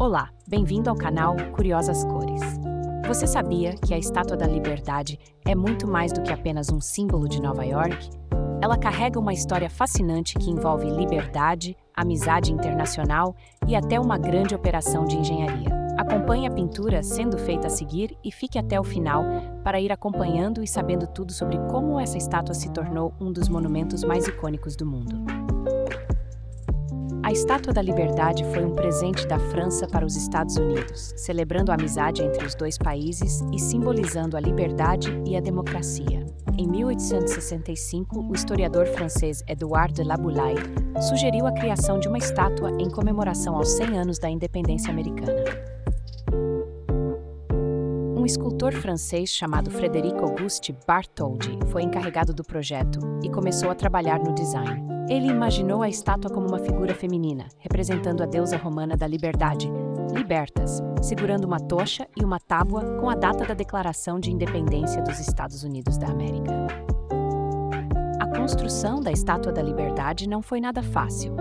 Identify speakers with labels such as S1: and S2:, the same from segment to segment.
S1: Olá, bem-vindo ao canal Curiosas Cores. Você sabia que a Estátua da Liberdade é muito mais do que apenas um símbolo de Nova York? Ela carrega uma história fascinante que envolve liberdade, amizade internacional e até uma grande operação de engenharia. Acompanhe a pintura sendo feita a seguir e fique até o final para ir acompanhando e sabendo tudo sobre como essa estátua se tornou um dos monumentos mais icônicos do mundo. A Estátua da Liberdade foi um presente da França para os Estados Unidos, celebrando a amizade entre os dois países e simbolizando a liberdade e a democracia. Em 1865, o historiador francês Édouard de La Boulaye sugeriu a criação de uma estátua em comemoração aos 100 anos da independência americana. Um escultor francês chamado Frédéric Auguste Bartholdi foi encarregado do projeto e começou a trabalhar no design. Ele imaginou a estátua como uma figura feminina, representando a deusa romana da liberdade, Libertas, segurando uma tocha e uma tábua com a data da Declaração de Independência dos Estados Unidos da América. A construção da Estátua da Liberdade não foi nada fácil.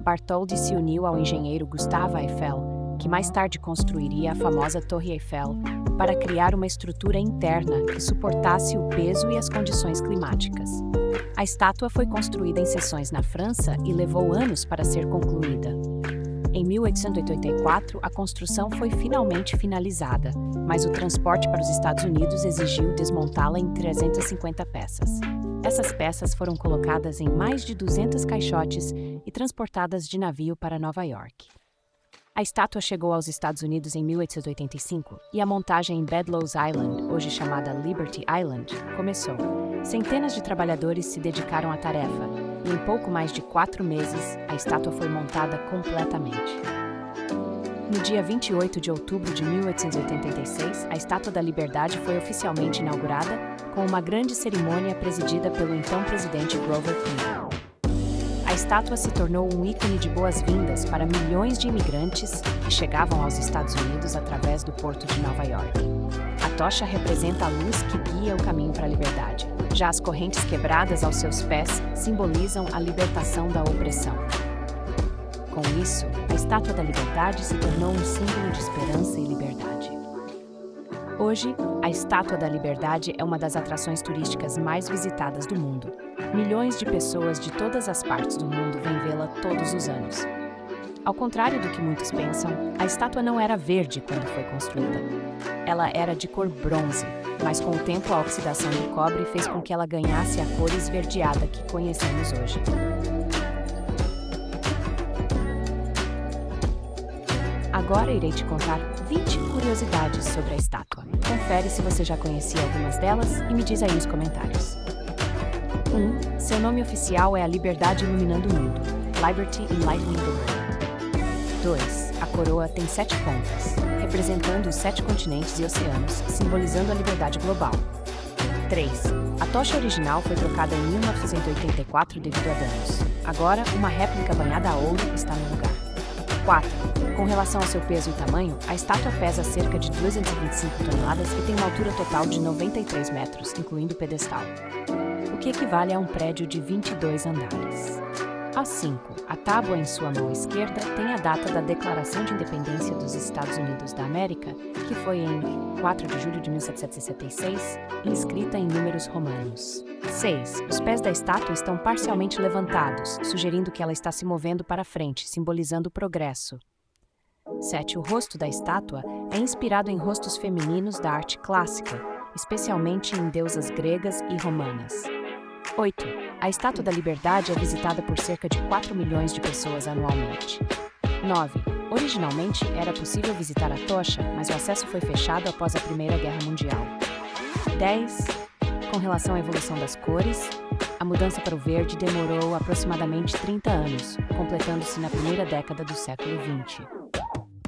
S1: Bartholdi se uniu ao engenheiro Gustave Eiffel, que mais tarde construiria a famosa Torre Eiffel, para criar uma estrutura interna que suportasse o peso e as condições climáticas. A estátua foi construída em seções na França e levou anos para ser concluída. Em 1884, a construção foi finalmente finalizada, mas o transporte para os Estados Unidos exigiu desmontá-la em 350 peças. Essas peças foram colocadas em mais de 200 caixotes e transportadas de navio para Nova York. A estátua chegou aos Estados Unidos em 1885 e a montagem em Bedloes Island, hoje chamada Liberty Island, começou. Centenas de trabalhadores se dedicaram à tarefa e em pouco mais de 4 meses, a estátua foi montada completamente. No dia 28 de outubro de 1886, a Estátua da Liberdade foi oficialmente inaugurada com uma grande cerimônia presidida pelo então presidente Grover Cleveland. A estátua se tornou um ícone de boas-vindas para milhões de imigrantes que chegavam aos Estados Unidos através do porto de Nova York. A tocha representa a luz que guia o caminho para a liberdade. Já as correntes quebradas aos seus pés simbolizam a libertação da opressão. Com isso, a Estátua da Liberdade se tornou um símbolo de esperança e liberdade. Hoje, a Estátua da Liberdade é uma das atrações turísticas mais visitadas do mundo. Milhões de pessoas de todas as partes do mundo vêm vê-la todos os anos. Ao contrário do que muitos pensam, a estátua não era verde quando foi construída. Ela era de cor bronze, mas com o tempo a oxidação do cobre fez com que ela ganhasse a cor esverdeada que conhecemos hoje. Agora irei te contar 20 curiosidades sobre a estátua. Confere se você já conhecia algumas delas e me diz aí nos comentários. 1. Seu nome oficial é a Liberdade Iluminando o Mundo, Liberty Enlightening the World. 2. A coroa tem 7 pontas, representando os 7 continentes e oceanos, simbolizando a liberdade global. 3. A tocha original foi trocada em 1984 devido a danos. Agora, uma réplica banhada a ouro está no lugar. 4. Com relação ao seu peso e tamanho, a estátua pesa cerca de 225 toneladas e tem uma altura total de 93 metros, incluindo o pedestal, o que equivale a um prédio de 22 andares. A 5. A tábua em sua mão esquerda tem a data da Declaração de Independência dos Estados Unidos da América, que foi em 4 de julho de 1776, inscrita em números romanos. 6. Os pés da estátua estão parcialmente levantados, sugerindo que ela está se movendo para frente, simbolizando o progresso. 7. O rosto da estátua é inspirado em rostos femininos da arte clássica, especialmente em deusas gregas e romanas. 8. A Estátua da Liberdade é visitada por cerca de 4 milhões de pessoas anualmente. 9. Originalmente, era possível visitar a tocha, mas o acesso foi fechado após a Primeira Guerra Mundial. 10. Com relação à evolução das cores, a mudança para o verde demorou aproximadamente 30 anos, completando-se na primeira década do século XX.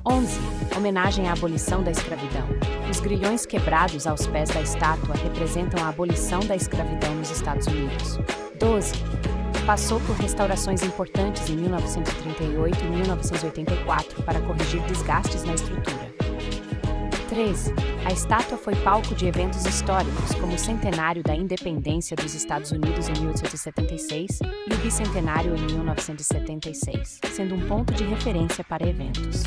S1: 11. Homenagem à abolição da escravidão. Os grilhões quebrados aos pés da estátua representam a abolição da escravidão nos Estados Unidos. 12. Passou por restaurações importantes em 1938 e 1984 para corrigir desgastes na estrutura. 13. A estátua foi palco de eventos históricos, como o centenário da independência dos Estados Unidos em 1876 e o bicentenário em 1976, sendo um ponto de referência para eventos.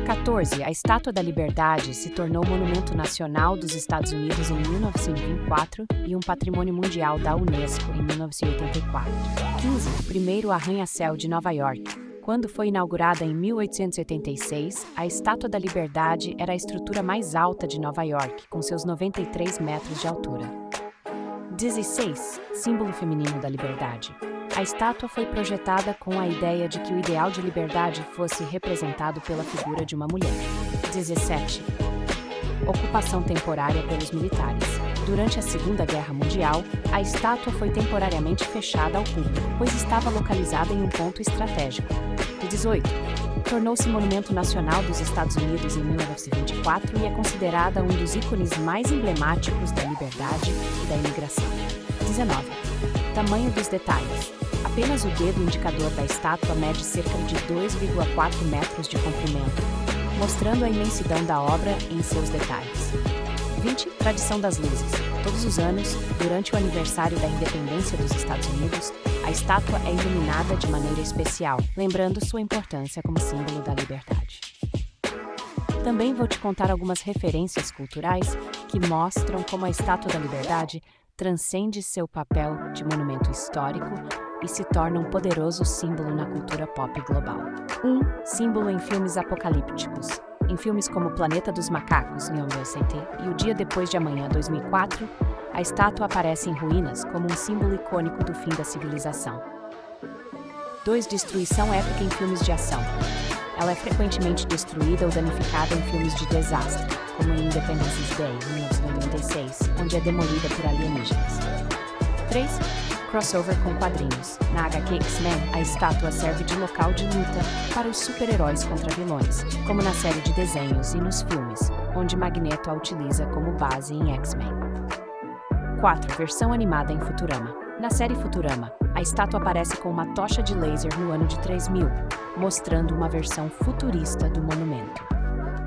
S1: 14. A Estátua da Liberdade se tornou Monumento Nacional dos Estados Unidos em 1924 e um Patrimônio Mundial da Unesco em 1984. 15. Primeiro arranha-céu de Nova York. Quando foi inaugurada em 1886, a Estátua da Liberdade era a estrutura mais alta de Nova York, com seus 93 metros de altura. 16. Símbolo feminino da liberdade. A estátua foi projetada com a ideia de que o ideal de liberdade fosse representado pela figura de uma mulher. 17. Ocupação temporária pelos militares. Durante a Segunda Guerra Mundial, a estátua foi temporariamente fechada ao público, pois estava localizada em um ponto estratégico. 18. Tornou-se Monumento Nacional dos Estados Unidos em 1924 e é considerada um dos ícones mais emblemáticos da liberdade e da imigração. 19. Tamanho dos detalhes. Apenas o dedo indicador da estátua mede cerca de 2,4 metros de comprimento, mostrando a imensidão da obra em seus detalhes. 20. Tradição das luzes. Todos os anos, durante o aniversário da independência dos Estados Unidos, a estátua é iluminada de maneira especial, lembrando sua importância como símbolo da liberdade. Também vou te contar algumas referências culturais que mostram como a Estátua da Liberdade transcende seu papel de monumento histórico e se torna um poderoso símbolo na cultura pop global. 1. Símbolo em filmes apocalípticos. Em filmes como Planeta dos Macacos, Leon City, e O Dia Depois de Amanhã, 2004, a estátua aparece em ruínas como um símbolo icônico do fim da civilização. 2. Destruição épica em filmes de ação. Ela é frequentemente destruída ou danificada em filmes de desastre, como em Independence Day, 1996, onde é demolida por alienígenas. 3. Crossover com quadrinhos. Na HQ X-Men, a estátua serve de local de luta para os super-heróis contra vilões, como na série de desenhos e nos filmes, onde Magneto a utiliza como base em X-Men. 4. Versão animada em Futurama. Na série Futurama, a estátua aparece com uma tocha de laser no ano de 3000, mostrando uma versão futurista do monumento.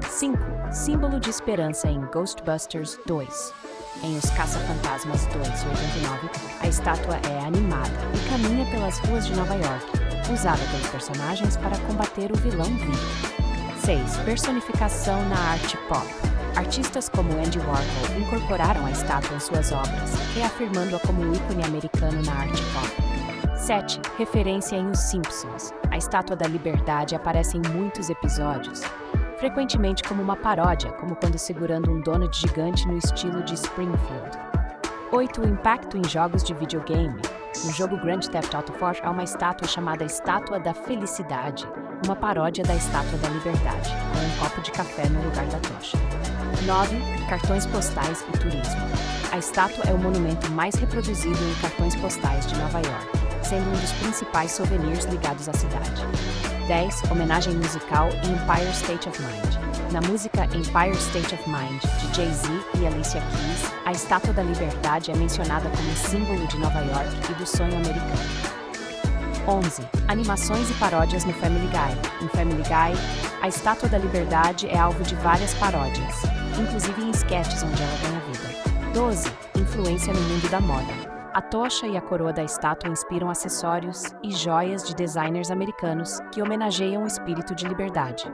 S1: 5. Símbolo de esperança em Ghostbusters 2. Em Os Caça-Fantasmas 2, de 89, a estátua é animada e caminha pelas ruas de Nova York, usada pelos personagens para combater o vilão vivo. 6. Personificação na arte pop. Artistas como Andy Warhol incorporaram a estátua em suas obras, reafirmando-a como um ícone americano na arte pop. 7. Referência em Os Simpsons. A Estátua da Liberdade aparece em muitos episódios, frequentemente como uma paródia, como quando segurando um donut gigante no estilo de Springfield. 8. O impacto em jogos de videogame. No jogo Grand Theft Auto 4 há uma estátua chamada Estátua da Felicidade, uma paródia da Estátua da Liberdade, com um copo de café no lugar da tocha. 9. Cartões postais e turismo. A estátua é o monumento mais reproduzido em cartões postais de Nova York, sendo um dos principais souvenirs ligados à cidade. 10. Homenagem musical em Empire State of Mind. Na música Empire State of Mind, de Jay-Z e Alicia Keys, a Estátua da Liberdade é mencionada como símbolo de Nova York e do sonho americano. 11. Animações e paródias no Family Guy. Em Family Guy, a Estátua da Liberdade é alvo de várias paródias, inclusive em sketches onde ela ganha vida. 12. Influência no mundo da moda. A tocha e a coroa da estátua inspiram acessórios e joias de designers americanos que homenageiam o espírito de liberdade.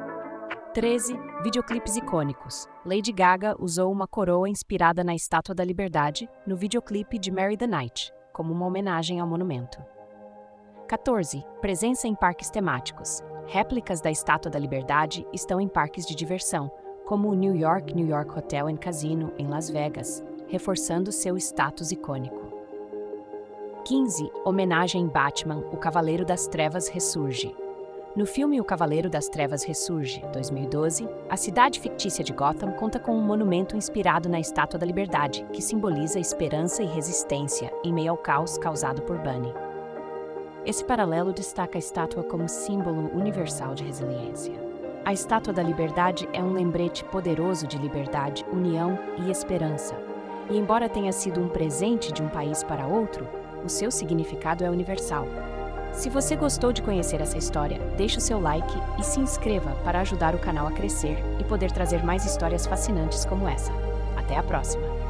S1: 13. Videoclipes icônicos. Lady Gaga usou uma coroa inspirada na Estátua da Liberdade no videoclipe de Mary the Night, como uma homenagem ao monumento. 14. Presença em parques temáticos. Réplicas da Estátua da Liberdade estão em parques de diversão, como o New York Hotel and Casino, em Las Vegas, reforçando seu status icônico. 15. Homenagem em Batman, o Cavaleiro das Trevas ressurge. No filme O Cavaleiro das Trevas Ressurge, 2012, a cidade fictícia de Gotham conta com um monumento inspirado na Estátua da Liberdade, que simboliza esperança e resistência em meio ao caos causado por Bunny. Esse paralelo destaca a estátua como símbolo universal de resiliência. A Estátua da Liberdade é um lembrete poderoso de liberdade, união e esperança. E embora tenha sido um presente de um país para outro, o seu significado é universal. Se você gostou de conhecer essa história, deixe o seu like e se inscreva para ajudar o canal a crescer e poder trazer mais histórias fascinantes como essa. Até a próxima!